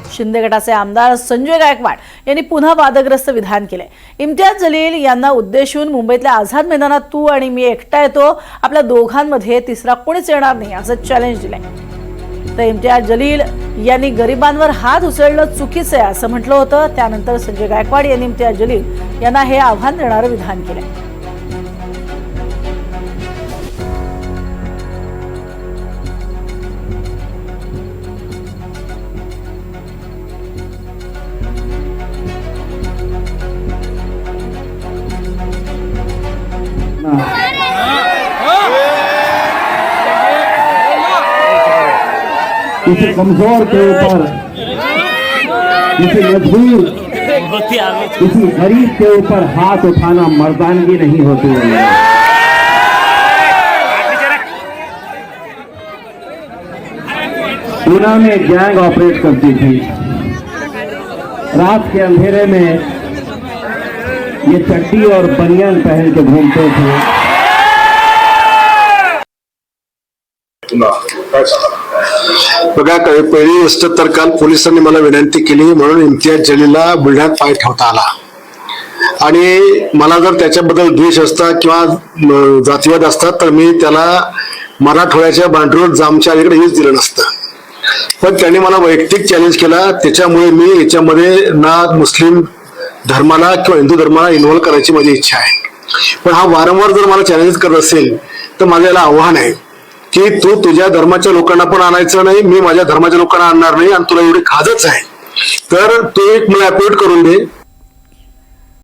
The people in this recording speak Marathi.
शिंदे गटाचे आमदार संजय गायकवाड यांनी पुन्हा वादग्रस्त विधान केले। इम्तियाज जलील यांना उद्देशून मुंबईतल्या आझाद मैदानात तू आणि मी एकटा येतो, आपल्या दोघांमध्ये तिसरा कोणीच येणार नाही असं चॅलेंज दिलंय। तर इम्तियाज जलील यांनी गरिबांवर हात उचलणं चुकीचं आहे असं म्हटलं होतं। त्यानंतर संजय गायकवाड यांनी इम्तियाज जलील यांना हे आव्हान देणारं विधान केलंय। किसी कमजोर के ऊपर, किसी मजबूर, किसी गरीब के ऊपर हाथ उठाना मर्दानगी नहीं होती है। पूना में गैंग ऑपरेट करती थी। रात के अंधेरे में ये चड्डी और बनियान पहन के घूमते थे। बघा, पहिली गोष्ट तर काल पोलिसांनी मला विनंती केली म्हणून इम्तियाज जलीलला बुलढाण्यात पाय ठेवता आला आणि मला जर त्याच्याबद्दल द्वेष असता किंवा जातीवाद असता तर मी त्याला मराठवाड्याच्या बांधरोड जामच्या अलीकडे हेच दिलं नसतं। पण त्यांनी मला वैयक्तिक चॅलेंज केला, त्याच्यामुळे मी याच्यामध्ये ना मुस्लिम धर्माला किंवा हिंदू धर्माला इन्व्हॉल्व करायची माझी इच्छा आहे। पण हा वारंवार जर मला चॅलेंज करत असेल तर माझं याला आव्हान आहे की तू तुझ्या धर्माच्या लोकांना पण आणायचं नाही, मी माझ्या धर्माच्या लोकांना आणणार नाही आणि तुला एवढी खाजच आहे तर तू एक मला अपील करून दे